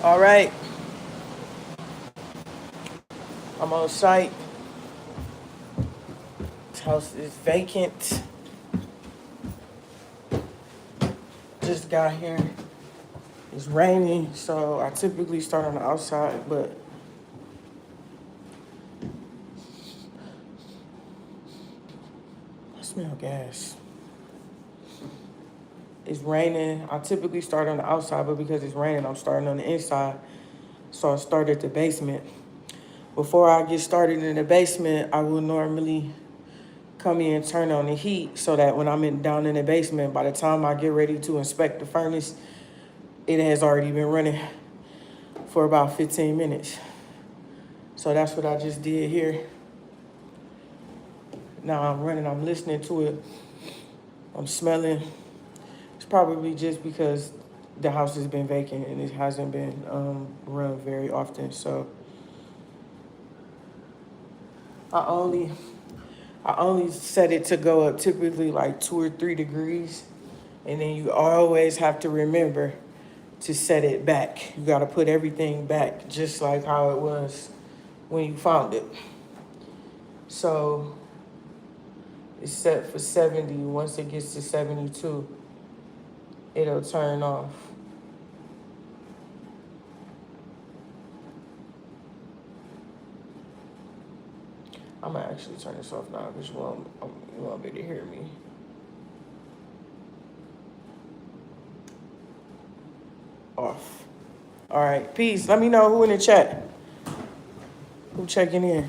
All right, I'm on site. This house is vacant. Just got here. It's raining, so I typically start on the outside, but I smell gas. It's raining. I typically start on the outside, but because it's raining, I'm starting on the inside. So I started the basement. Before I get started in the basement, I will normally come in and turn on the heat so that when I'm down in the basement, by the time I get ready to inspect the furnace, it has already been running for about 15 minutes. So that's what I just did here. Now I'm running, I'm listening to it, I'm smelling. It's probably just because the house has been vacant and it hasn't been run very often. So I only set it to go up typically like 2 or 3 degrees. And then you always have to remember to set it back. You got to put everything back just like how it was when you found it. So it's set for 70. Once it gets to 72, it'll turn off. I'm gonna actually turn this off now because you won't be able to hear me. Off. All right, peace. Let me know who in the chat. Who checking in?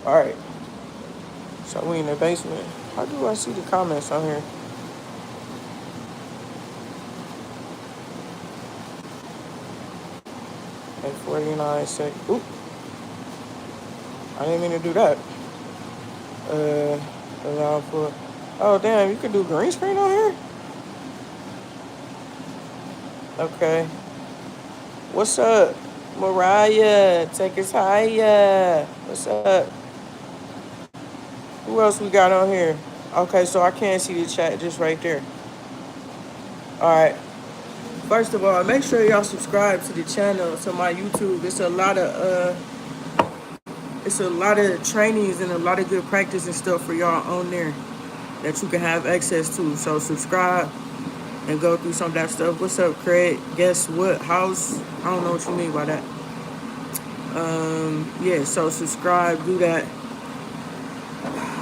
All right. So we in the basement. How do I see the comments on here? At 49 seconds. Oop. I didn't mean to do that. Allow for. Oh damn, you could do green screen on here? Okay. What's up? Mariah, take us higher. What's up? Who else we got on here? Okay, so I can't see the chat just right there. All right. First of all, make sure y'all subscribe to the channel, to my YouTube. It's a lot of trainings and a lot of good practice and stuff for y'all on there that you can have access to. So subscribe and go through some of that stuff. What's up, Craig? Guess what house? I don't know what you mean by that. Yeah, so subscribe, do that.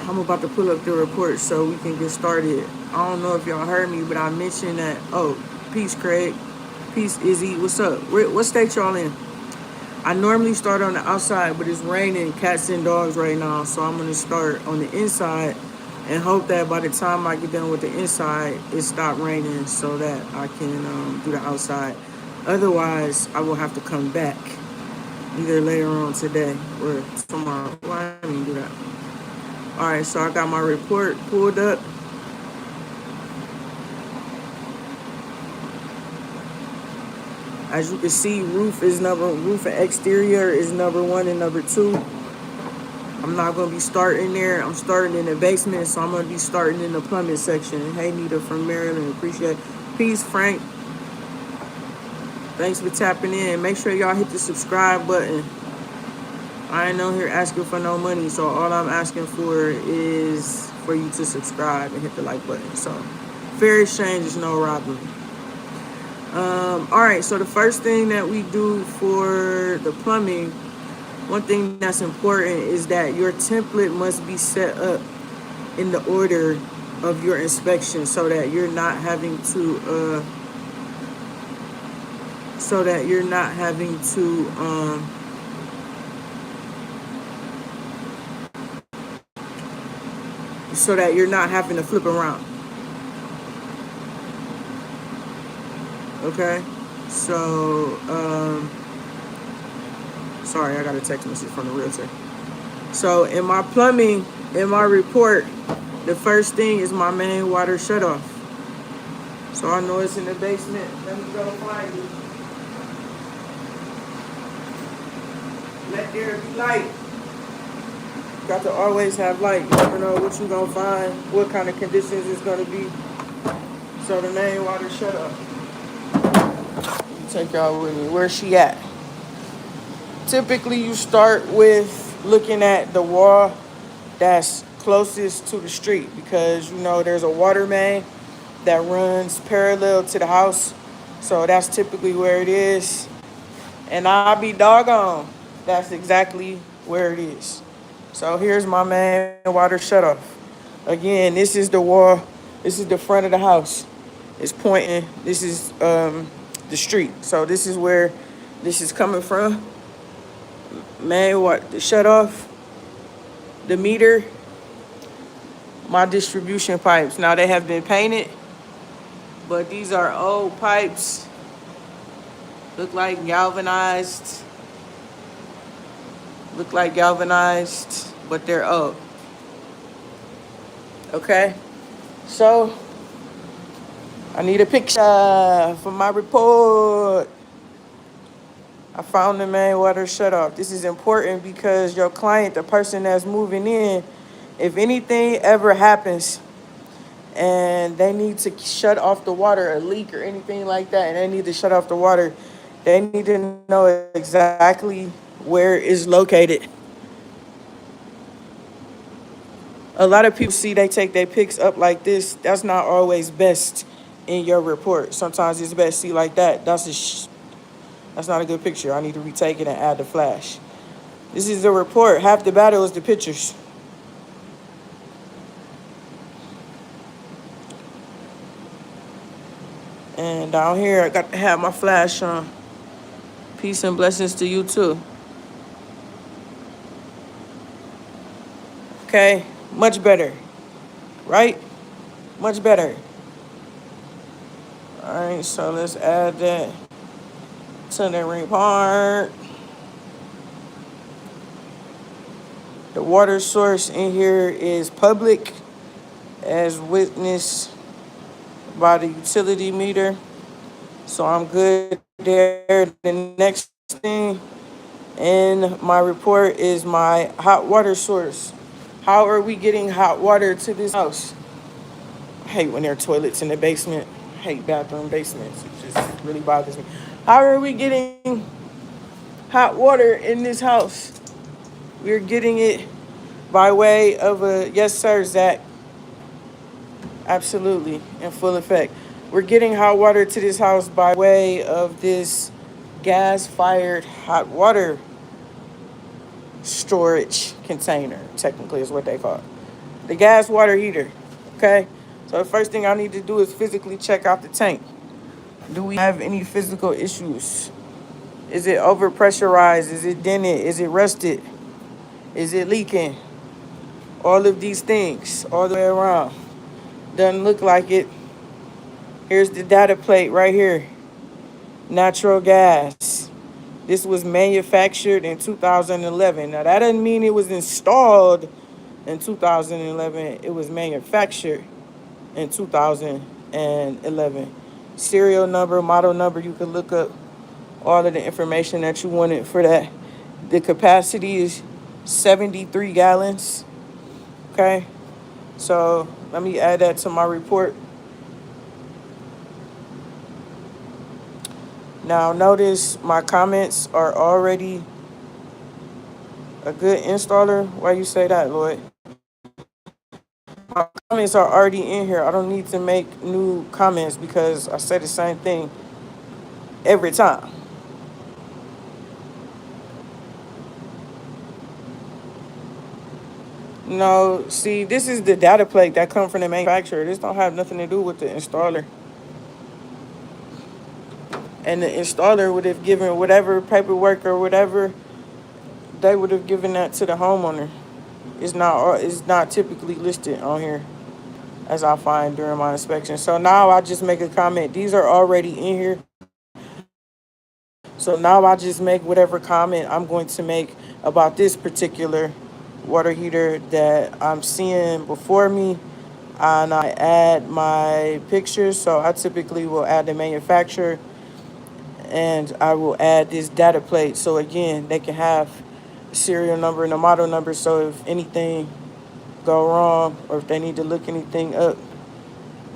I'm about to pull up the report so we can get started. I don't know if y'all heard me, but I mentioned that. Oh, peace, Craig. Peace, Izzy. What's up? What state y'all in? I normally start on the outside, but it's raining cats and dogs right now, so I'm gonna start on the inside and hope that by the time I get done with the inside, it stopped raining so that I can do the outside. Otherwise, I will have to come back either later on today or tomorrow. Why I didn't do that? All right, so I got my report pulled up. As you can see, roof and exterior is number 1 and number 2. I'm not gonna be starting there. I'm starting in the basement, so I'm gonna be starting in the plumbing section. Hey, Nita from Maryland, appreciate it. Peace, Frank. Thanks for tapping in. Make sure y'all hit the subscribe button. I ain't on here asking for no money, so all I'm asking for is for you to subscribe and hit the like button. So, fair exchange is no robbery. All right, so the first thing that we do for the plumbing, one thing that's important is that your template must be set up in the order of your inspection so that you're not having to so that you're not having to flip around. Okay, so sorry, I got a text message from the realtor. So in my plumbing, in my report, the first thing is my main water shutoff. So I know it's in the basement. Let me go find it. Let there be light. Got to always have light. You never know what you're gonna find, what kind of conditions it's gonna be. So the main water shut off. Take y'all with me. Where's she at? Typically, you start with looking at the wall that's closest to the street because you know there's a water main that runs parallel to the house. So that's typically where it is. And I'll be doggone. That's exactly where it is. So here's my main water shutoff. Again, this is the wall. This is the front of the house. It's pointing. This is the street. So this is where this is coming from. Main water, the shutoff, the meter, my distribution pipes. Now they have been painted, but these are old pipes. Look like galvanized. Look like galvanized, but they're old. Okay, so I need a picture for my report. I found the main water shutoff. This is important because your client, the person that's moving in, if anything ever happens and they need to shut off the water, a leak or anything like that, and they need to shut off the water, they need to know exactly where it's located. A lot of people see they take their pics up like this. That's not always best in your report. Sometimes it's best see like that. That's not a good picture. I need to retake it and add the flash. This is the report. Half the battle is the pictures. And down here, I got to have my flash on. Peace and blessings to you too. Okay, much better, right? Much better. All right, so let's add that to the report. The water source in here is public, as witnessed by the utility meter. So I'm good there. The next thing in my report is my hot water source. How are we getting hot water to this house? I hate when there are toilets in the basement. I hate bathroom basements. It just really bothers me. How are we getting hot water in this house? We're getting it by way of a, yes sir, Zach. Absolutely, in full effect. We're getting hot water to this house by way of this gas-fired hot water storage container, technically is what they call it. The gas water heater, okay? So the first thing I need to do is physically check out the tank. Do we have any physical issues? Is it overpressurized? Is it dented? Is it rusted? Is it leaking? All of these things, all the way around. Doesn't look like it. Here's the data plate right here. Natural gas. This was manufactured in 2011. Now, that doesn't mean it was installed in 2011. It was manufactured in 2011. Serial number, model number, you can look up all of the information that you wanted for that. The capacity is 73 gallons. Okay, so let me add that to my report. Now notice my comments are already a good installer. Why you say that, Lloyd? My comments are already in here. I don't need to make new comments because I say the same thing every time. No, see, this is the data plate that come from the manufacturer. This don't have nothing to do with the installer. And the installer would have given whatever paperwork or whatever, they would have given that to the homeowner. It's not typically listed on here as I find during my inspection. So now I just make a comment. These are already in here. So now I just make whatever comment I'm going to make about this particular water heater that I'm seeing before me. And I add my pictures. So I typically will add the manufacturer and I will add this data plate. So again, they can have serial number and the model number, so if anything go wrong or if they need to look anything up,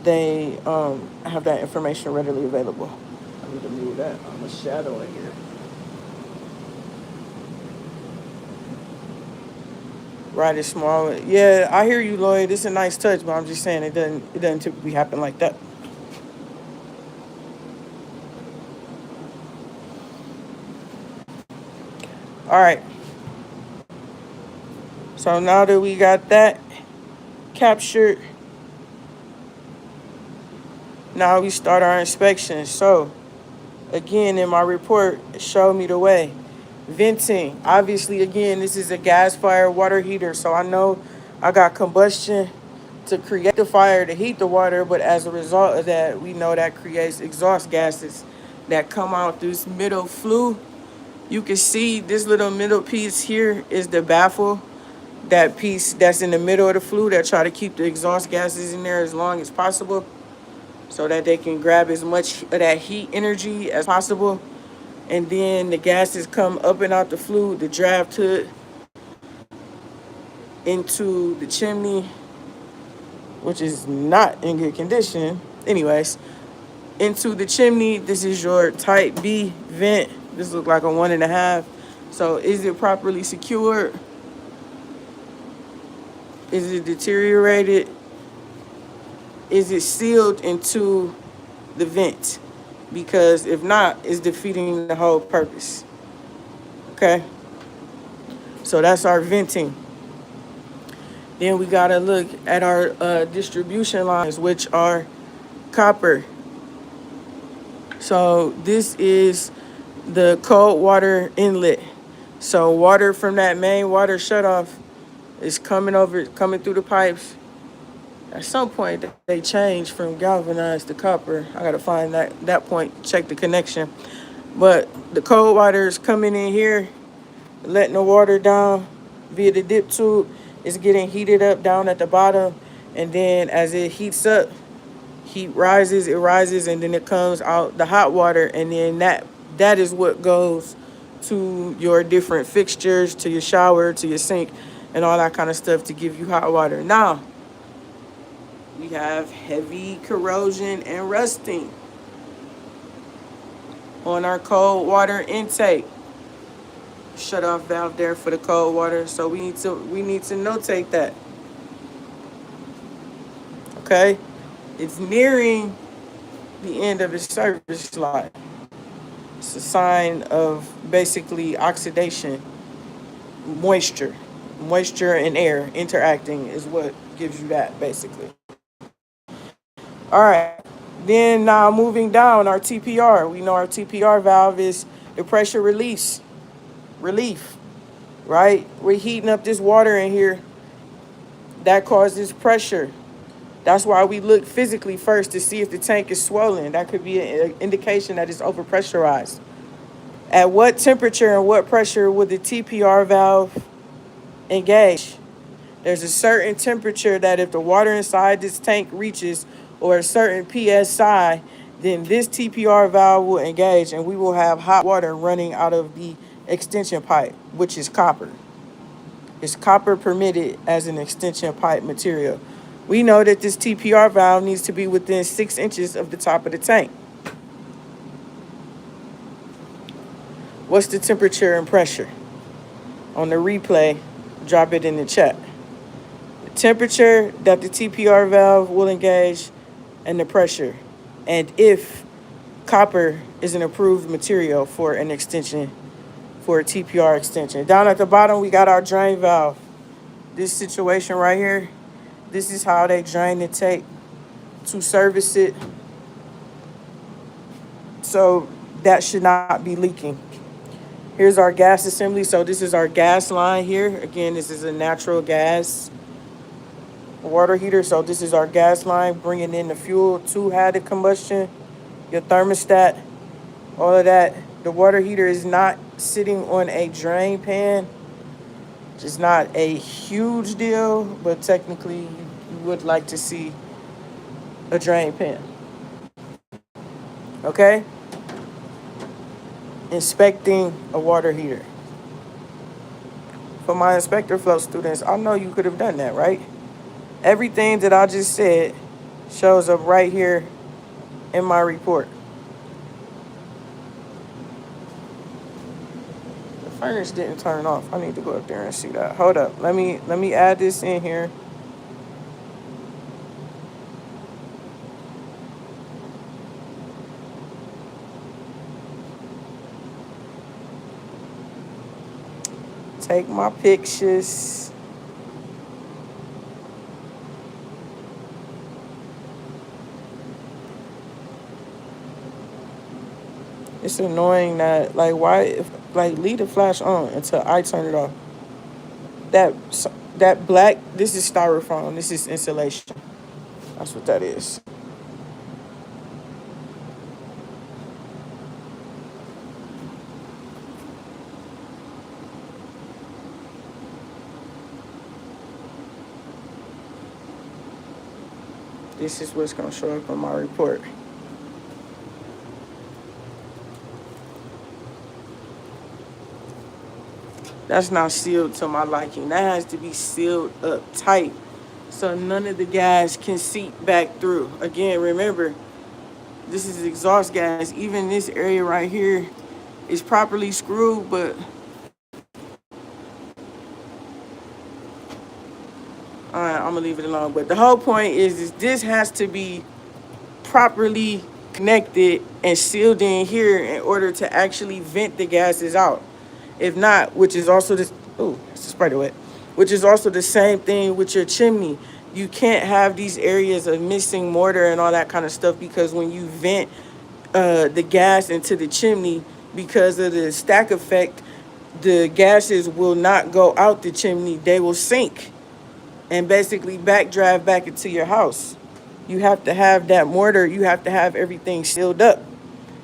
they have that information readily available. I need to move that. I'm a shadow in here. Right, it's small. Yeah, I hear you, Lloyd. It's a nice touch, but I'm just saying it doesn't typically happen like that. All right. So now that we got that captured, now we start our inspection. So again, in my report, show me the way. Venting. Obviously, again, this is a gas fire water heater, so I know I got combustion to create the fire to heat the water, but as a result of that, we know that creates exhaust gases that come out this middle flue. You can see this little middle piece here is the baffle. That piece that's in the middle of the flue that try to keep the exhaust gases in there as long as possible so that they can grab as much of that heat energy as possible. And then the gases come up and out the flue, the draft hood into the chimney, which is not in good condition. Anyways, into the chimney, this is your type B vent. This looks like a 1.5. So is it properly secured? Is it deteriorated? Is it sealed into the vent? Because if not, it's defeating the whole purpose. Okay? So that's our venting. Then we gotta look at our distribution lines, which are copper. So this is the cold water inlet. So water from that main water shutoff is coming through the pipes. At some point, they change from galvanized to copper. I gotta find that point, check the connection. But the cold water is coming in here, letting the water down via the dip tube. It's getting heated up down at the bottom, and then as it heats up, heat rises, and then it comes out the hot water, and then that is what goes to your different fixtures, to your shower, to your sink, and all that kind of stuff to give you hot water. Now, we have heavy corrosion and rusting on our cold water intake. Shut off valve there for the cold water. So we need to notate that. Okay? It's nearing the end of its service life. It's a sign of basically oxidation, moisture and air interacting is what gives you that basically. All right, then now moving down our TPR. We know our TPR valve is the pressure relief, right? We're heating up this water in here that causes pressure. That's why we look physically first to see if the tank is swollen. That could be an indication that it's overpressurized. At what temperature and what pressure would the TPR valve engage? There's a certain temperature that if the water inside this tank reaches or a certain PSI, then this TPR valve will engage and we will have hot water running out of the extension pipe, which is copper. Is copper permitted as an extension pipe material? We know that this TPR valve needs to be within 6 inches of the top of the tank. What's the temperature and pressure? On the replay, drop it in the chat. The temperature that the TPR valve will engage and the pressure. And if copper is an approved material for an extension, for a TPR extension. Down at the bottom, we got our drain valve. This situation right here, this is how they drain the tank to service it. So that should not be leaking. Here's our gas assembly. So this is our gas line here. Again, this is a natural gas water heater. So this is our gas line bringing in the fuel to have the combustion, your thermostat, all of that. The water heater is not sitting on a drain pan. It's not a huge deal, but technically you would like to see a drain pan. Okay? Inspecting a water heater. For my inspector float students, I know you could have done that, right? Everything that I just said shows up right here in my report. The furnace didn't turn off. I need to go up there and see that. Hold up. Let me add this in here. Take my pictures. It's annoying that, like, why, if, like, leave the flash on until I turn it off. That that black, this is styrofoam. This is insulation. That's what that is. This is what's gonna show up on my report. That's not sealed to my liking. That has to be sealed up tight so none of the gas can seep back through. Again, remember, this is exhaust gas. Even this area right here is properly screwed, but all right, I'm gonna leave it alone. But the whole point is this has to be properly connected and sealed in here in order to actually vent the gases out. If not, which is also this, oh, it's a spider web, which is also the same thing with your chimney. You can't have these areas of missing mortar and all that kind of stuff, because when you vent the gas into the chimney, because of the stack effect, the gases will not go out the chimney. They will sink and basically backdraft back into your house. You have to have that mortar, you have to have everything sealed up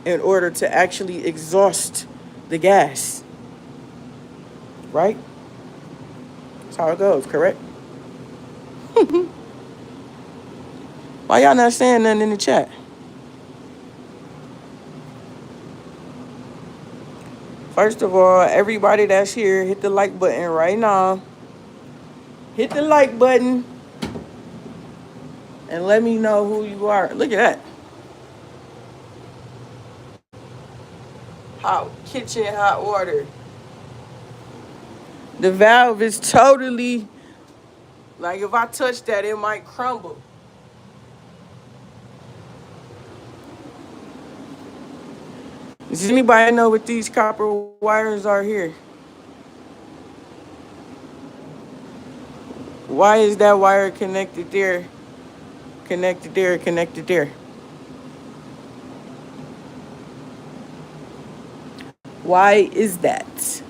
in order to actually exhaust the gas. Right? That's how it goes, correct? Why y'all not saying nothing in the chat? First of all, everybody that's here, hit the like button right now. Hit the like button and let me know who you are. Look at that. Hot kitchen, hot water. The valve is totally, like, if I touch that, it might crumble. Does anybody know what these copper wires are here? Why is that wire connected there, connected there, connected there? Why is that?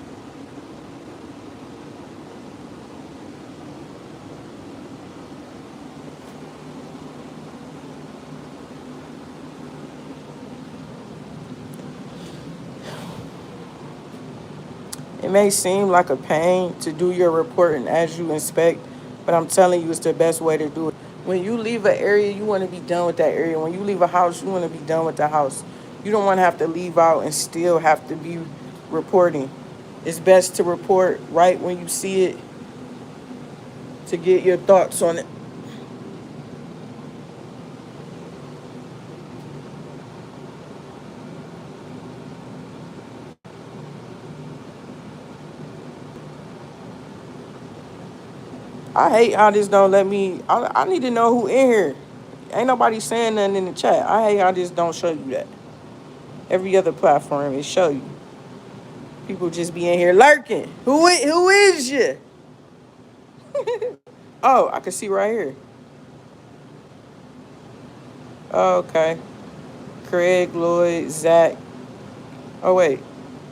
It may seem like a pain to do your reporting as you inspect, but I'm telling you, it's the best way to do it. When you leave an area, you want to be done with that area. When you leave a house, you want to be done with the house. You don't want to have to leave out and still have to be reporting. It's best to report right when you see it to get your thoughts on it. I hate how this don't let me. I need to know who in here. Ain't nobody saying nothing in the chat. I hate how this don't show you that. Every other platform it show you. People just be in here lurking. Who is you? Oh, I can see right here. Okay. Craig, Lloyd, Zach. Oh wait,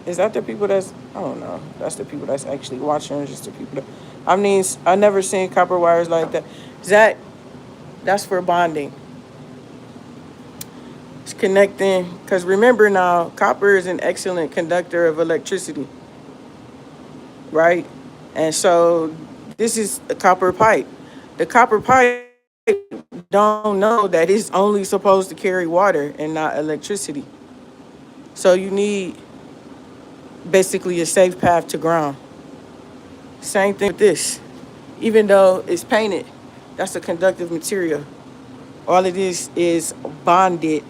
is that the people that's? I don't know. That's the people that's actually watching, or just the people that. I mean, I never seen copper wires like that. Zach, that's for bonding. It's connecting, because remember now, copper is an excellent conductor of electricity, right? And so this is a copper pipe. The copper pipe don't know that it's only supposed to carry water and not electricity. So you need basically a safe path to ground. Same thing with this. Even though it's painted, that's a conductive material. All it is bonded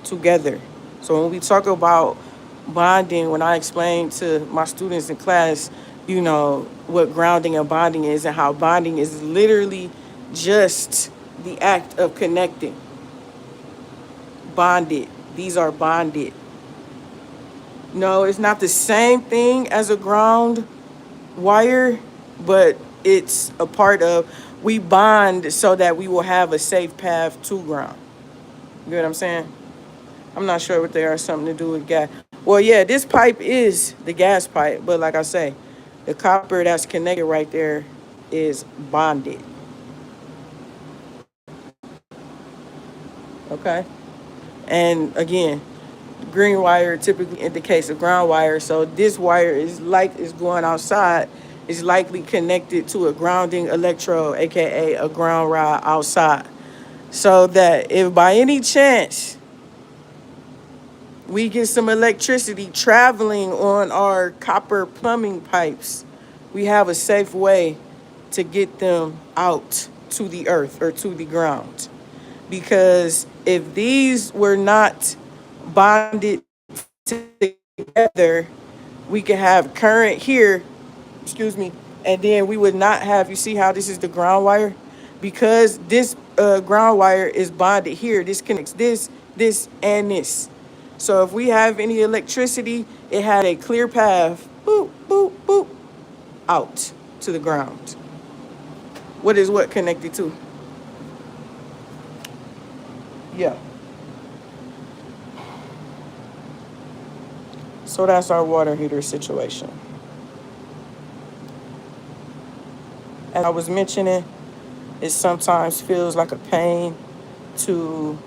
together. So when we talk about bonding, when I explain to my students in class, what grounding and bonding is, and how bonding is literally just the act of connecting. Bonded. These are bonded. No, it's not the same thing as a ground wire, but it's a part of, we bond so that we will have a safe path to ground. You know what I'm saying? I'm not sure what they are, something to do with gas. Well, yeah, this pipe is the gas pipe, but like I say, the copper that's connected right there is bonded. Okay? And again, green wire typically indicates a ground wire, so this wire is going outside, is likely connected to a grounding electrode, aka a ground rod outside. So that if by any chance we get some electricity traveling on our copper plumbing pipes, we have a safe way to get them out to the earth or to the ground. Because if these were not bonded together, we could have current here, excuse me, and then we would not have, you see how this is the ground wire? Because this ground wire is bonded here, this connects this, and this. So if we have any electricity, it had a clear path, boop, boop, boop, out to the ground. What is what connected to? Yeah. So that's our water heater situation. As I was mentioning, it sometimes feels like a pain to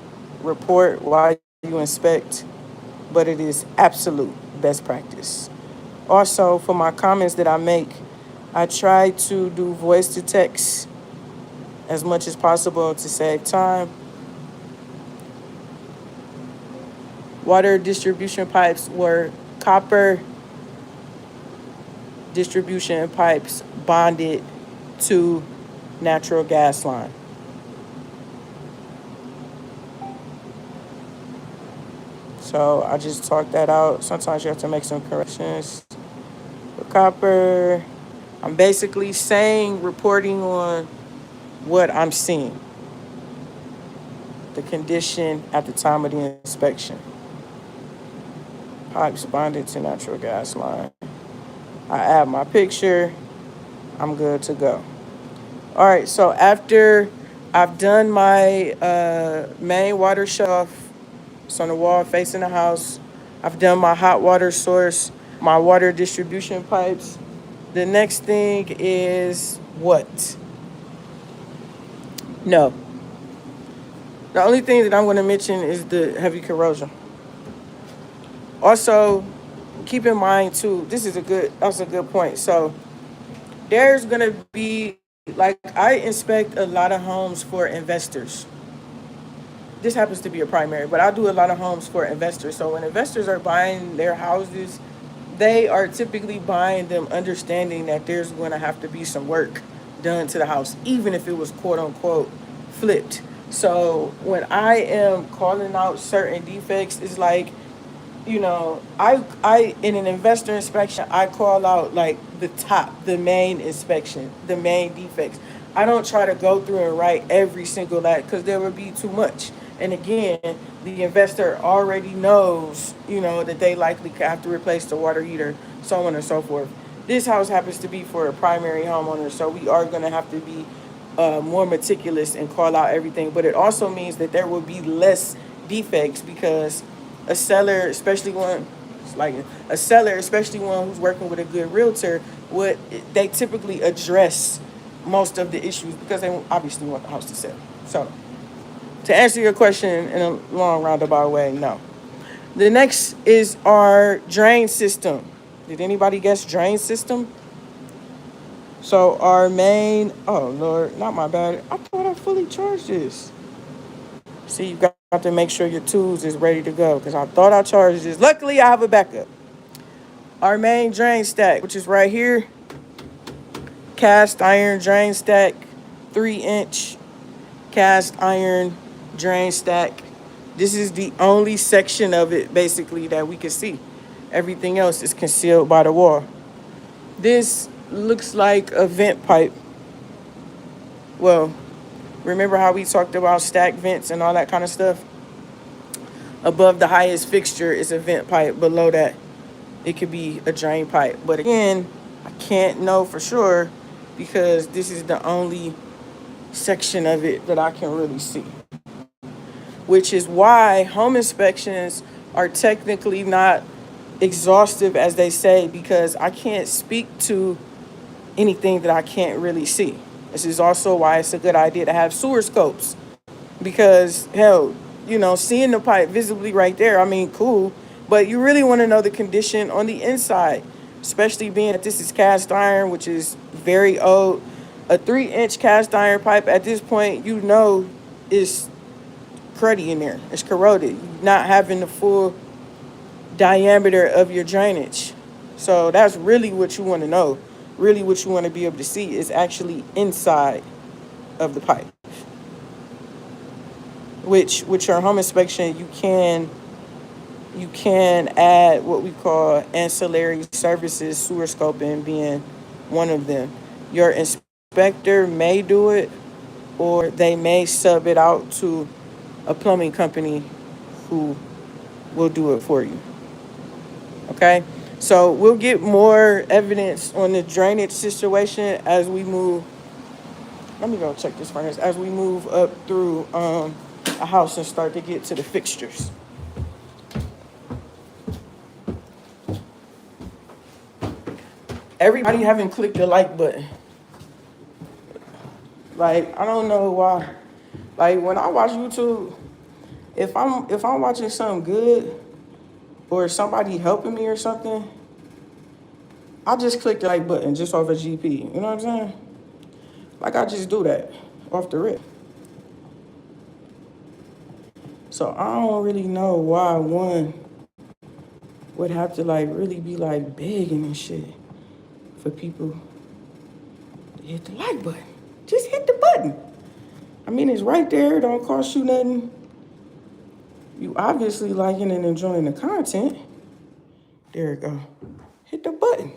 report while you inspect, but it is absolute best practice. Also, for my comments that I make, I try to do voice to text as much as possible to save time. Water distribution pipes were copper distribution pipes bonded to natural gas line. So I just talked that out. Sometimes you have to make some corrections. For copper, I'm basically saying, reporting on what I'm seeing, the condition at the time of the inspection. Pipes bonded to natural gas line. I add my picture, I'm good to go. All right, so after I've done my main water shelf, it's on the wall facing the house. I've done my hot water source, my water distribution pipes. The next thing is what? No. The only thing that I'm going to mention is the heavy corrosion. Also, keep in mind too, that's a good point. So there's going to be, like, I inspect a lot of homes for investors. This happens to be a primary, but I do a lot of homes for investors. So when investors are buying their houses, they are typically buying them understanding that there's going to have to be some work done to the house, even if it was quote unquote flipped. So when I am calling out certain defects, it's like, I in an investor inspection, I call out like the main inspection, the main defects. I don't try to go through and write every single because there would be too much. And again, the investor already knows, that they likely have to replace the water heater, so on and so forth. This house happens to be for a primary homeowner, so we are going to have to be more meticulous and call out everything. But it also means that there will be less defects because a seller, especially one who's working with a good realtor, they typically address most of the issues because they obviously want the house to sell. So, to answer your question in a long roundabout way, no. The next is our drain system. Did anybody guess drain system? So our main, oh Lord, not my battery. I thought I fully charged this. See, you got to make sure your tools is ready to go because I thought I charged this. Luckily, I have a backup. Our main drain stack, which is right here. cast iron drain stack, 3-inch cast iron drain stack. This is the only section of it basically that we can see. Everything else is concealed by the wall. This looks like a vent pipe. Well, remember how we talked about stack vents and all that kind of stuff? Above the highest fixture is a vent pipe. Below that, it could be a drain pipe. But again, I can't know for sure because this is the only section of it that I can really see. Which is why home inspections are technically not exhaustive as they say, because I can't speak to anything that I can't really see. This is also why it's a good idea to have sewer scopes, because hell, seeing the pipe visibly right there, I mean, cool, but you really want to know the condition on the inside, especially being that this is cast iron, which is very old. A 3-inch cast iron pipe at this point, is cruddy in there. It's corroded, not having the full diameter of your drainage. So that's really what you want to know. Really what you want to be able to see is actually inside of the pipe. Which with your home inspection, you can add what we call ancillary services, sewer scoping being one of them. Your inspector may do it, or they may sub it out to a plumbing company who will do it for you. Okay? So we'll get more evidence on the drainage situation as we move. Let me go check this furnace. As we move up through a house and start to get to the fixtures. Everybody haven't clicked the like button. Like, I don't know why. Like, when I watch YouTube, if I'm watching something good or somebody helping me or something, I just click the like button just off a GP. You know what I'm saying? Like, I just do that off the rip. So I don't really know why one would have to like really be like begging and shit for people to hit the like button. Just hit the button. I mean, it's right there. It don't cost you nothing. You obviously liking and enjoying the content. There we go. Hit the button.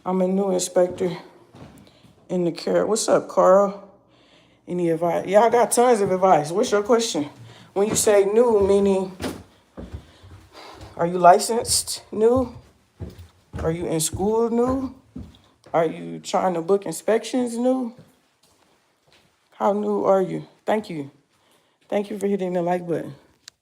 I'm a new inspector in the care. What's up, Carl? Any advice? Yeah, I got tons of advice. What's your question? When you say new, meaning, are you licensed new? Are you in school new? Are you trying to book inspections new? How new are you? Thank you. Thank you for hitting the like button.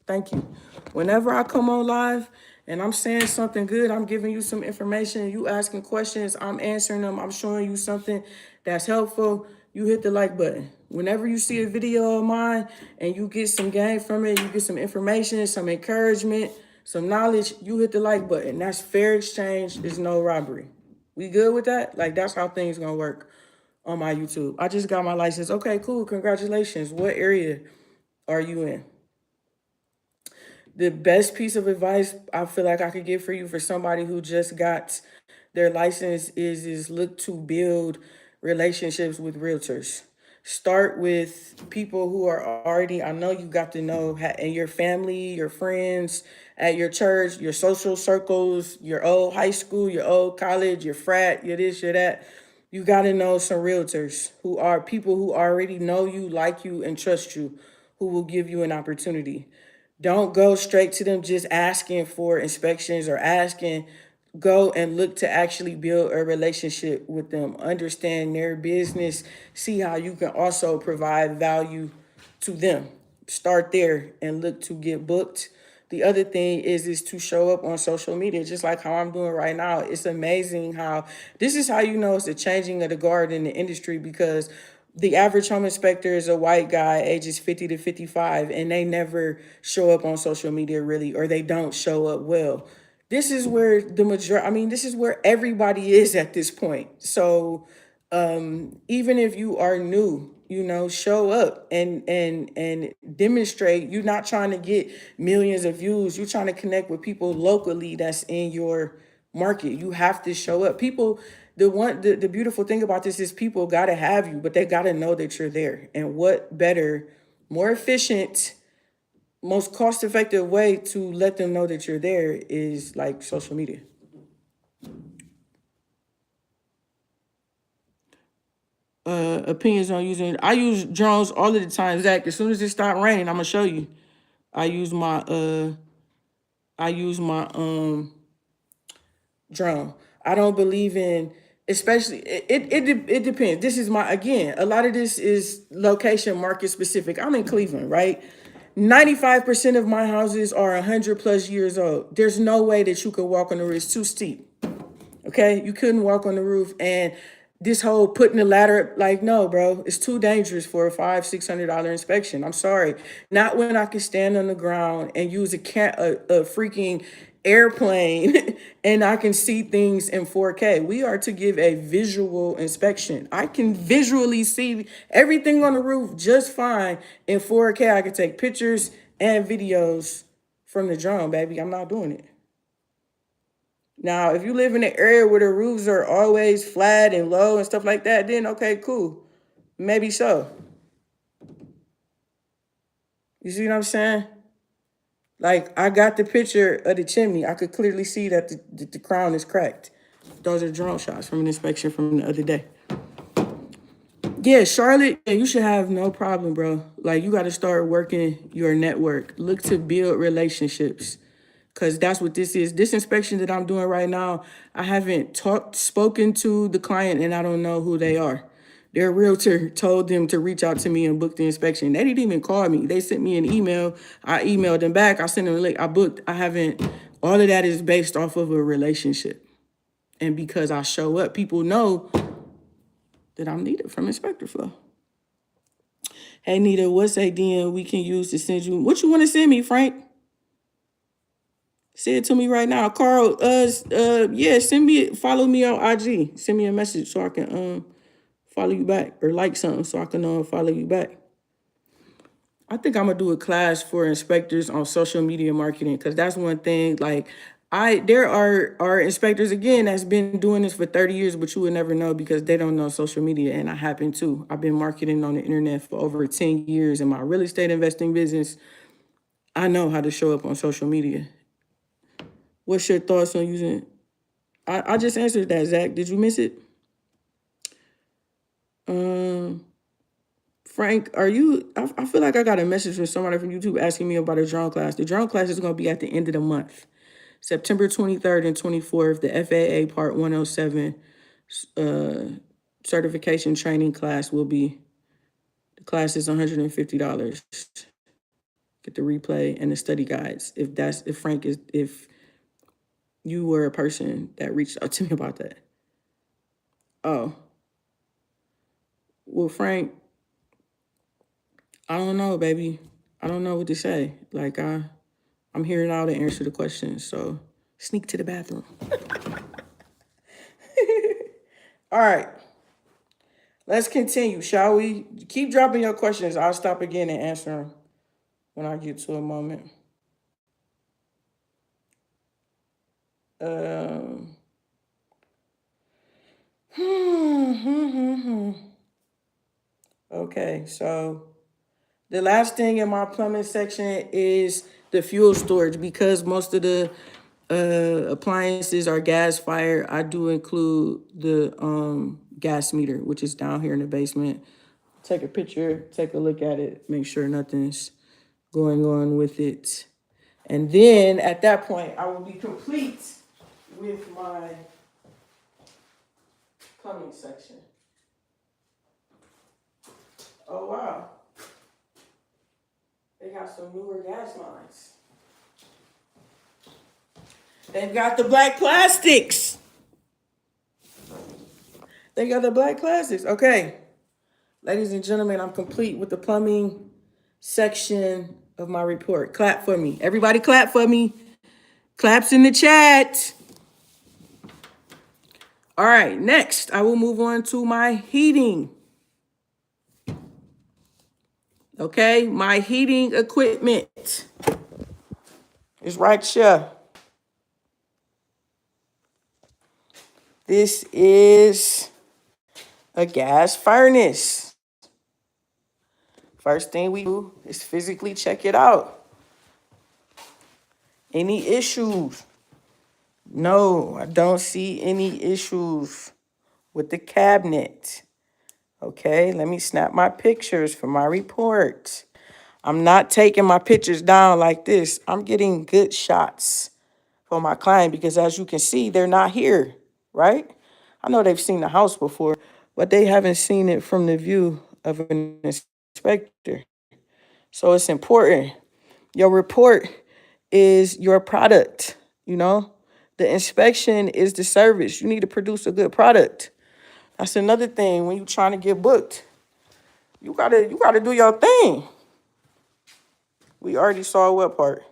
Thank you. Whenever I come on live and I'm saying something good, I'm giving you some information, you asking questions, I'm answering them, I'm showing you something that's helpful, you hit the like button. Whenever you see a video of mine and you get some gain from it, you get some information, some encouragement, some knowledge, you hit the like button. That's fair exchange. There's no robbery. We good with that? Like, that's how things gonna work on my YouTube. I just got my license. Okay, cool. Congratulations. What area are you in? The best piece of advice I feel like I could give for you for somebody who just got their license is look to build relationships with realtors. Start with people who are already, I know you got to know, and your family, your friends, at your church, your social circles, your old high school, your old college, your frat, your this, your that. You got to know some realtors who are people who already know you, like you, and trust you, who will give you an opportunity. Don't go straight to them just asking for inspections or asking. Go and look to actually build a relationship with them, understand their business, see how you can also provide value to them. Start there and look to get booked. The other thing is to show up on social media, just like how I'm doing right now. It's amazing how this is how you know it's the changing of the guard in the industry, because the average home inspector is a white guy, ages 50 to 55, and they never show up on social media really, or they don't show up well. This is where this is where everybody is at this point. So even if you are new, show up and demonstrate. You're not trying to get millions of views. You're trying to connect with people locally that's in your market. You have to show up. People the beautiful thing about this is people gotta have you, but they gotta know that you're there. And what better, more efficient, most cost-effective way to let them know that you're there is like social media. Opinions on using, I use drones all of the time, Zach. As soon as it start raining, I'm gonna show you. I use my drone. I don't believe in, especially it depends. This is my, again, a lot of this is location market specific. I'm in Cleveland, right? 95% of my houses are 100 plus years old. There's no way that you could walk on the roof. It's too steep. Okay, you couldn't walk on the roof, and this whole putting the ladder, like, no, bro, it's too dangerous for a $500-600 inspection. I'm sorry, not when I can stand on the ground and use a freaking airplane and I can see things in 4K. We are to give a visual inspection. I can visually see everything on the roof just fine in 4K. I can take pictures and videos from the drone, baby. I'm not doing it. Now, if you live in an area where the roofs are always flat and low and stuff like that, then okay, cool. Maybe so. You see what I'm saying? Like, I got the picture of the chimney. I could clearly see that the crown is cracked. Those are drone shots from an inspection from the other day. Yeah, Charlotte, yeah, you should have no problem, bro. Like, you got to start working your network. Look to build relationships. Because that's what this is. This inspection that I'm doing right now, I haven't spoken to the client, and I don't know who they are. Their realtor told them to reach out to me and book the inspection. They didn't even call me. They sent me an email. I emailed them back. I sent them a link. I booked. I haven't. All of that is based off of a relationship. And because I show up, people know that I'm needed from Inspector Flow. Hey, Nita, what's a DM we can use to send you? What you want to send me, Frank? Say it to me right now. Carl, yeah, follow me on IG. Send me a message so I can follow you back, or like something so I can follow you back. I think I'm gonna do a class for inspectors on social media marketing, because that's one thing. Like, there are inspectors, again, that's been doing this for 30 years, but you would never know because they don't know social media, and I happen to. I've been marketing on the internet for over 10 years in my real estate investing business. I know how to show up on social media. What's your thoughts on using? I just answered that, Zach. Did you miss it? Frank, are you? I feel like I got a message from somebody from YouTube asking me about a drone class. The drone class is going to be at the end of the month, September 23rd and 24th. The FAA Part 107 certification training class will be. The class is $150. Get the replay and the study guides. If you were a person that reached out to me about that. Oh. Well, Frank, I don't know, baby. I don't know what to say. Like, I'm here now to answer the questions, so sneak to the bathroom. All right. Let's continue, shall we? Keep dropping your questions. I'll stop again and answer them when I get to a moment. Okay, so the last thing in my plumbing section is the fuel storage, because most of the appliances are gas fired. I do include the gas meter, which is down here in the basement. Take a picture, take a look at it, make sure nothing's going on with it. And then at that point, I will be complete with my plumbing section. Oh, wow. They got some newer gas lines. They've got the black plastics. They got the black plastics. Okay. Ladies and gentlemen, I'm complete with the plumbing section of my report. Clap for me. Everybody clap for me. Claps in the chat. All right, next, I will move on to my heating. Okay, my heating equipment is right here. This is a gas furnace. First thing we do is physically check it out. Any issues? No, I don't see any issues with the cabinet. Okay, let me snap my pictures for my report. I'm not taking my pictures down like this. I'm getting good shots for my client because as you can see, they're not here, right? I know they've seen the house before, but they haven't seen it from the view of an inspector. So it's important. Your report is your product, you know? The inspection is the service. You need to produce a good product. That's another thing when you're trying to get booked. You gotta do your thing. We already saw what part?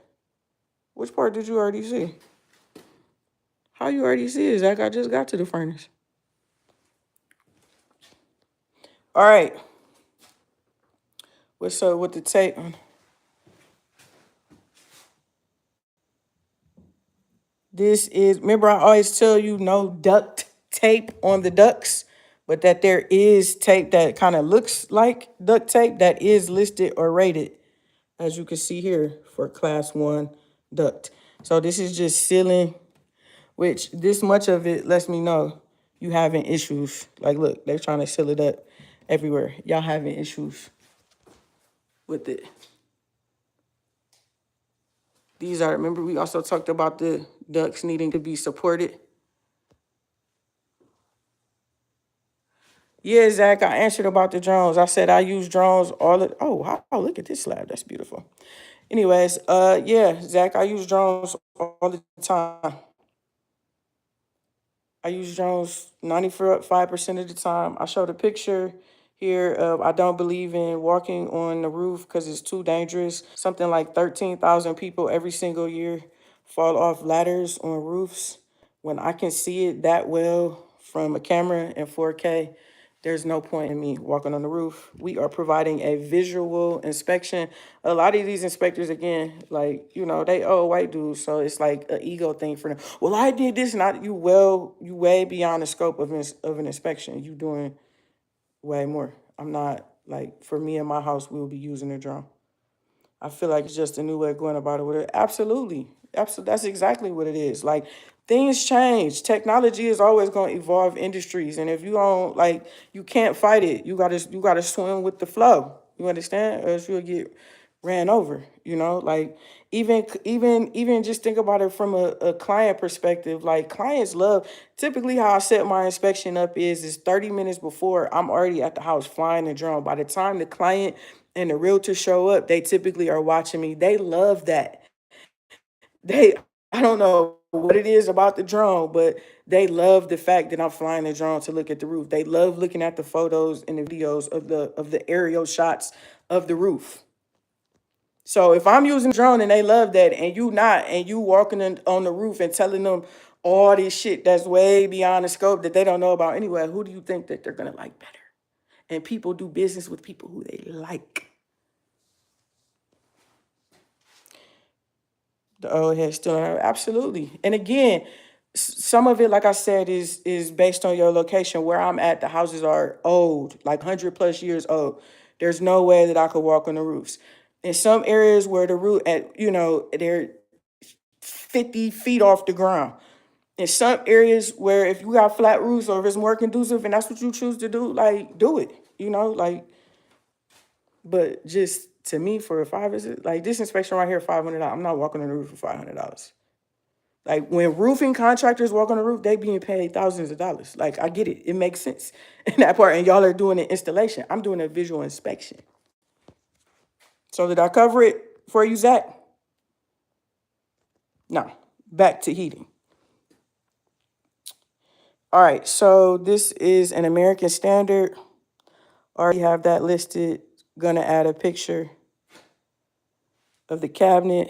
Which part did you already see? How you already see it, Zach? I just got to the furnace. All right. What's up with the tape? This is, remember I always tell you no duct tape on the ducts, but that there is tape that kind of looks like duct tape that is listed or rated, as you can see here, for class 1 duct. So this is just sealing, which this much of it lets me know you having issues. Like, look, they're trying to seal it up everywhere. Y'all having issues with it. These are, remember we also talked about the ducts needing to be supported. Yeah, Zach, I answered about the drones. I said I use drones all the, oh, wow, look at this slab. That's beautiful. Anyways, yeah, Zach, I use drones all the time. I use drones 95% of the time. I showed a picture here of I don't believe in walking on the roof because it's too dangerous. Something like 13,000 people every single year fall off ladders on roofs. When I can see it that well from a camera in 4K, there's no point in me walking on the roof. We are providing a visual inspection. A lot of these inspectors, again, like, you know, they old white dudes, so it's like an ego thing for them. Well, I did this, not you. Well, you way beyond the scope of an inspection. You doing way more. I'm not, like, for me in my house, we will be using a drone. I feel like it's just a new way of going about it with it. Absolutely. Absolutely. That's exactly what it is. Like, things change. Technology is always going to evolve industries. And if you don't, like, you can't fight it. You gotta swim with the flow. You understand? Or else you'll get ran over, you know? Like, even just think about it from a client perspective. Like, clients love, typically how I set my inspection up is 30 minutes before I'm already at the house flying the drone. By the time the client and the realtor show up, they typically are watching me. They love that. They, I don't know what it is about the drone, but they love the fact that I'm flying the drone to look at the roof. They love looking at the photos and the videos of the aerial shots of the roof. So if I'm using drone and they love that, and you not, and you walking on the roof and telling them all this shit that's way beyond the scope that they don't know about anyway, who do you think that they're gonna like better? And people do business with people who they like. The old head still absolutely. And again, some of it, like I said, is based on your location. Where I'm at, the houses are old, like 100+ years old. There's no way that I could walk on the roofs. In some areas where the roof, at they're 50 feet off the ground. In some areas where if you got flat roofs or if it's more conducive and that's what you choose to do, like, do it. Like, but just to me, for a five, is it like this inspection right here, $500? I'm not walking on the roof for $500. Like, when roofing contractors walk on the roof, they being paid thousands of dollars. Like, I get it. It makes sense in that part. And y'all are doing an installation. I'm doing a visual inspection. So did I cover it for you, Zach? No. Back to heating. All right. So this is an American Standard. Already have that listed. Gonna add a picture of the cabinet.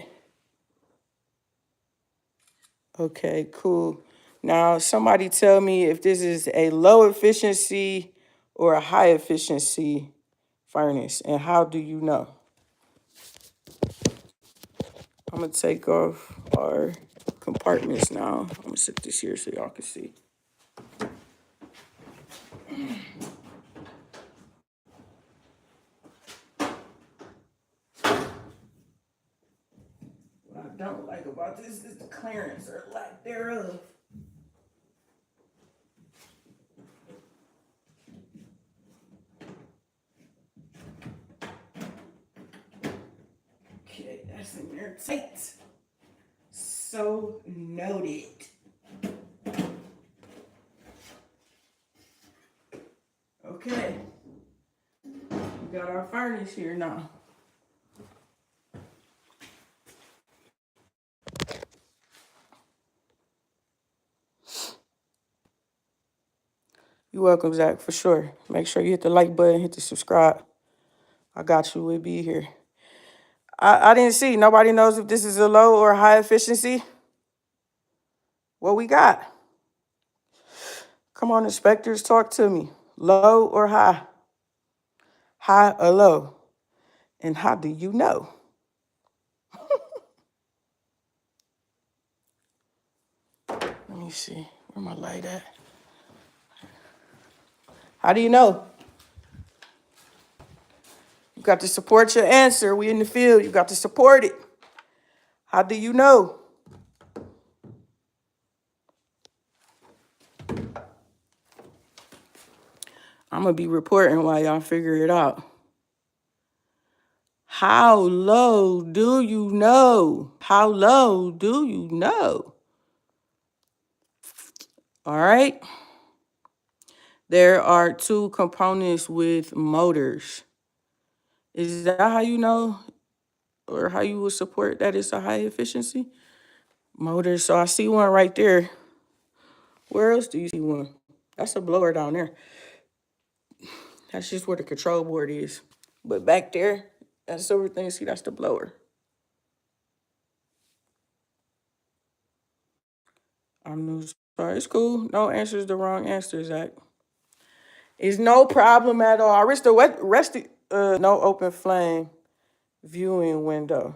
Okay, cool. Now, somebody tell me if this is a low efficiency or a high efficiency furnace, and how do you know? I'm gonna take off our compartments now. I'm gonna sit this here so y'all can see. don't like about this is the clearance or lack thereof. Okay, that's in there tight. So noted. Okay. We got our furnace here now. You're welcome, Zach, for sure. Make sure you hit the like button, hit the subscribe. I got you. We'll be here. I didn't see. Nobody knows if this is a low or high efficiency. What we got? Come on, inspectors, talk to me. Low or high? High or low? And how do you know? Let me see. Where my light at? How do you know? You got to support your answer. We in the field. You got to support it. How do you know? I'm going to be reporting while y'all figure it out. How low do you know? How low do you know? All right. There are two components with motors. Is that how you know or how you would support that it's a high efficiency? Motors. So I see one right there. Where else do you see one? That's a blower down there. That's just where the control board is. But back there, that silver thing, see, that's the blower. I'm new. Sorry, it's cool. No answer is the wrong answer, Zach. It's no problem at all. Arista, what rested? No open flame viewing window.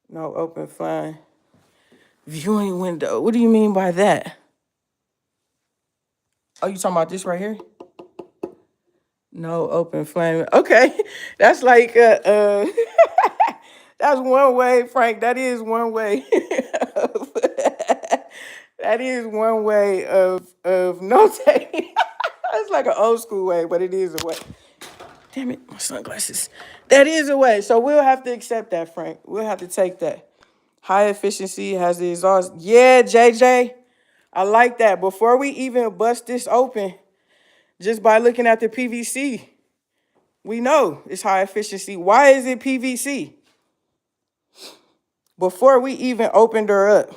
No open flame viewing window. What do you mean by that? Oh, you talking about this right here? No open flame. Okay, that's like that's one way, Frank. That is one way. That is one way of notating. It's like an old school way, but it is a way. Damn it, my sunglasses. That is a way. So we'll have to accept that, Frank. We'll have to take that. High efficiency has the exhaust. Yeah, JJ. I like that. Before we even bust this open, just by looking at the PVC, we know it's high efficiency. Why is it PVC? Before we even opened her up,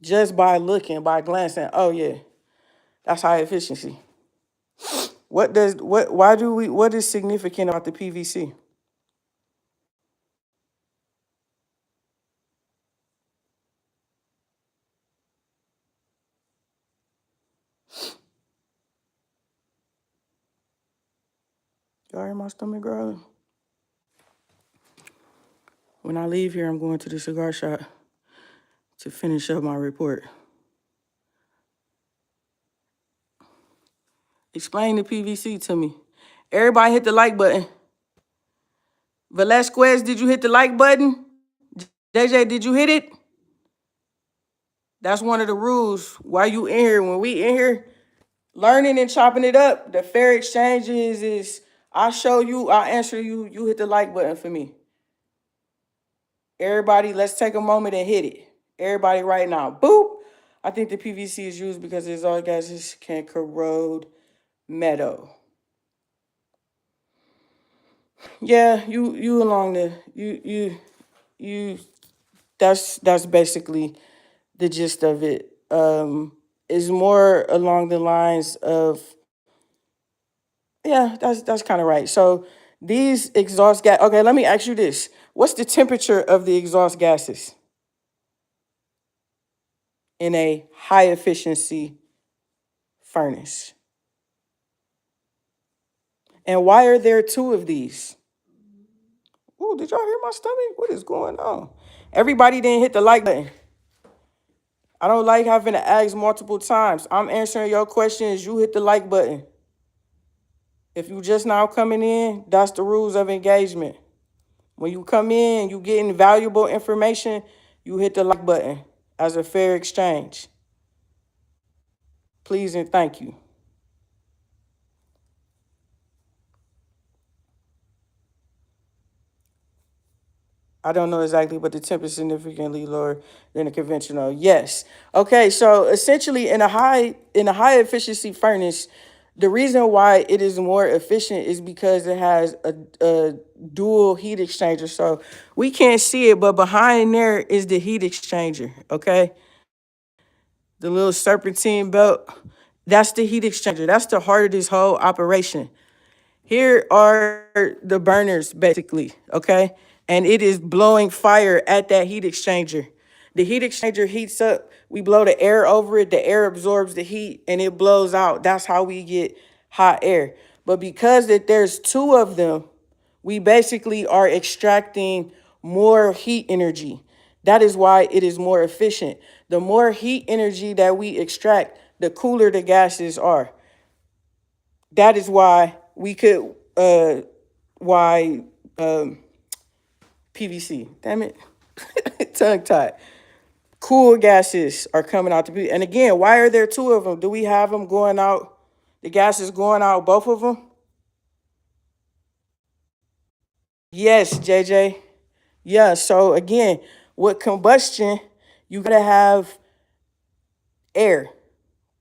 just by looking, by glancing, oh yeah, that's high efficiency. What is significant about the PVC? Y'all hear my stomach growling? When I leave here, I'm going to the cigar shop to finish up my report. Explain the PVC to me. Everybody hit the like button. Velasquez, did you hit the like button? JJ, did you hit it? That's one of the rules. Why you in here? When we in here learning and chopping it up, the fair exchange is I show you, I answer you, you hit the like button for me. Everybody, let's take a moment and hit it. Everybody right now. Boop. I think the PVC is used because exhaust gases can corrode metal. Yeah, you along the you that's basically the gist of it. Is more along the lines of yeah, that's kind of right. So these exhaust gas. Okay, let me ask you this: what's the temperature of the exhaust gases in a high efficiency furnace? And why are there two of these? Ooh, did y'all hear my stomach? What is going on? Everybody didn't hit the like button. I don't like having to ask multiple times. I'm answering your questions. You hit the like button. If you just now coming in, that's the rules of engagement. When you come in, you getting valuable information, you hit the like button as a fair exchange. Please and thank you. I don't know exactly, but the temp is significantly lower than a conventional. Yes. Okay, so essentially in a high efficiency furnace, the reason why it is more efficient is because it has a dual heat exchanger. So we can't see it, but behind there is the heat exchanger. Okay, the little serpentine belt. That's the heat exchanger. That's the heart of this whole operation. Here are the burners, basically, okay? And it is blowing fire at that heat exchanger. The heat exchanger heats up. We blow the air over it. The air absorbs the heat and it blows out. That's how we get hot air. But because that there's two of them, we basically are extracting more heat energy. That is why it is more efficient. The more heat energy that we extract, the cooler the gases are. That is why we could why PVC. Damn it. Tongue tied. Cool gases are coming out to be. And again, why are there two of them? Do we have them going out? The gases going out, both of them? Yes, JJ. Yeah. So again, with combustion, you gotta have air,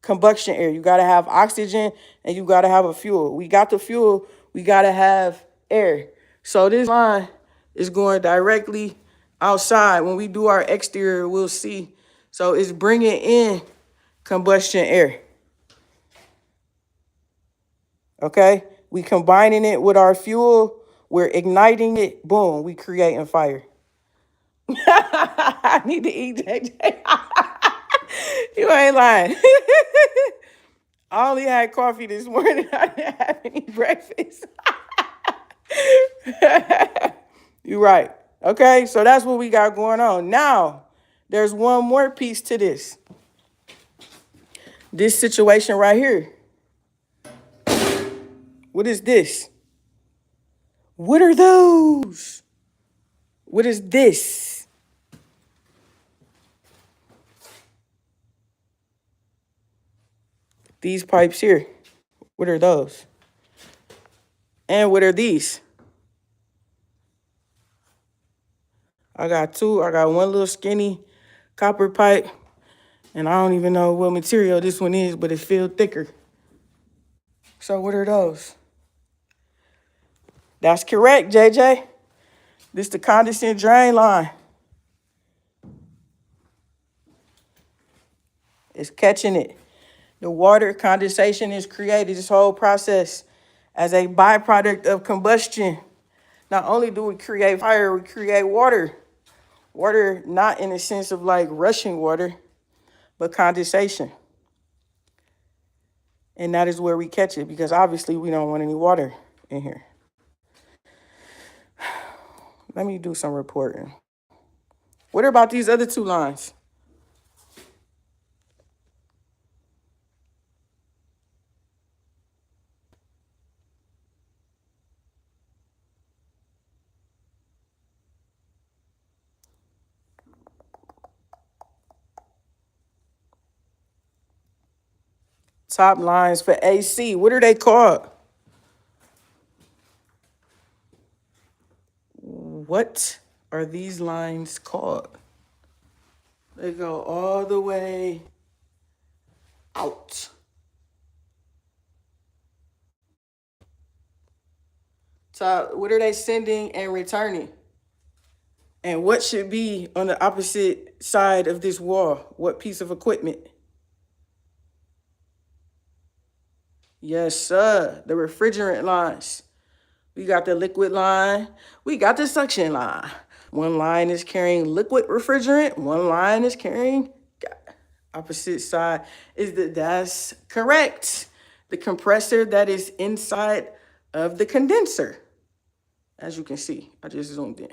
combustion air. You gotta have oxygen and you gotta have a fuel. We got the fuel, we gotta have air. So this line is going directly outside. When we do our exterior, we'll see. So it's bringing in combustion air. Okay, we combining it with our fuel. We're igniting it. Boom, we creating fire. I need to eat, JJ. You ain't lying. I only had coffee this morning. I didn't have any breakfast. You're right. Okay, so that's what we got going on. Now, there's one more piece to this. This situation right here. What is this? What are those? What is this? These pipes here. What are those? And what are these? I got two. I got one little skinny copper pipe. And I don't even know what material this one is, but it feels thicker. So what are those? That's correct, JJ. This the condensate drain line. It's catching it. The water condensation is created, this whole process, as a byproduct of combustion. Not only do we create fire, we create water. Water not in the sense of like rushing water, but condensation. And that is where we catch it, because obviously we don't want any water in here. Let me do some reporting. What about these other two lines? Top lines for AC. What are they called? What are these lines called? They go all the way out. Top, what are they sending and returning? And what should be on the opposite side of this wall? What piece of equipment? Yes, sir. The refrigerant lines. We got the liquid line. We got the suction line. One line is carrying liquid refrigerant. One line is carrying opposite side. That's correct. The compressor that is inside of the condenser. As you can see, I just zoomed in.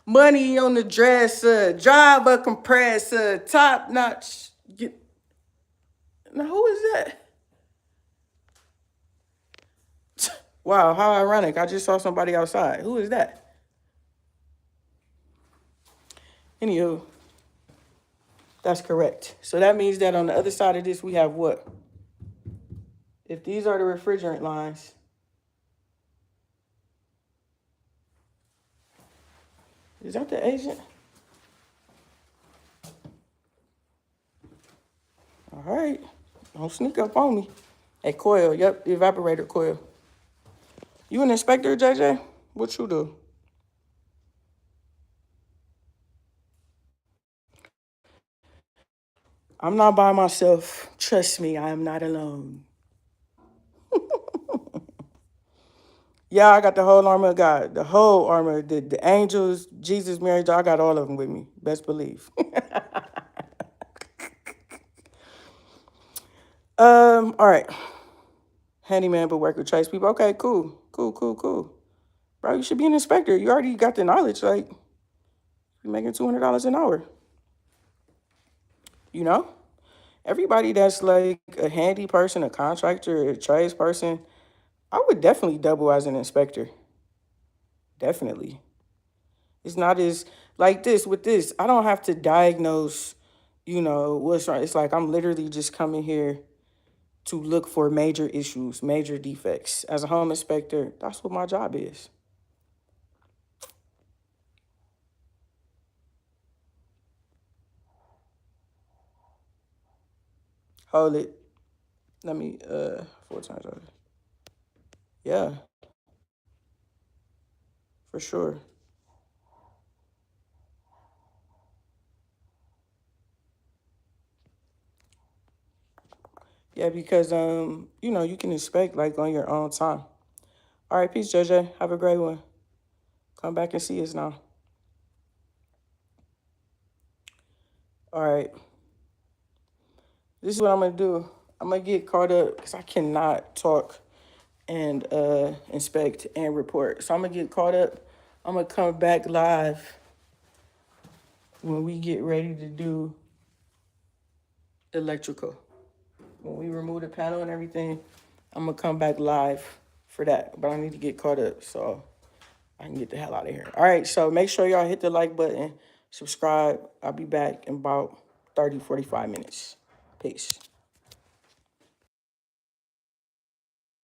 Money on the dresser, drive a compressor, top notch. Now, who is that? Wow, how ironic. I just saw somebody outside. Who is that? Anywho, that's correct. So that means that on the other side of this, we have what? If these are the refrigerant lines, is that the agent? All right. Don't sneak up on me. A coil. Yep, the evaporator coil. You an inspector, JJ? What you do? I'm not by myself. Trust me, I am not alone. Yeah, I got the whole armor of God. The whole armor. The angels, Jesus, Mary, I got all of them with me. Best believe. All right. Handyman, but work with trace people. Okay, cool. Cool. Bro, you should be an inspector. You already got the knowledge. Like, you're making $200 an hour. You know? Everybody that's like a handy person, a contractor, a trades person, I would definitely double as an inspector. Definitely. It's not as like this with this. I don't have to diagnose, what's wrong. It's like I'm literally just coming here to look for major issues, major defects. As a home inspector, that's what my job is. Hold it. Let me 4 times over. Yeah, for sure. Yeah, because you can inspect like on your own time. All right, peace, JJ. Have a great one. Come back and see us now. All right. This is what I'm gonna do. I'm gonna get caught up because I cannot talk and inspect and report. So I'm gonna get caught up. I'm gonna come back live when we get ready to do electrical. When we remove the panel and everything, I'm gonna come back live for that. But I need to get caught up so I can get the hell out of here. All right, so make sure y'all hit the like button, subscribe. I'll be back in about 30, 45 minutes. Peace.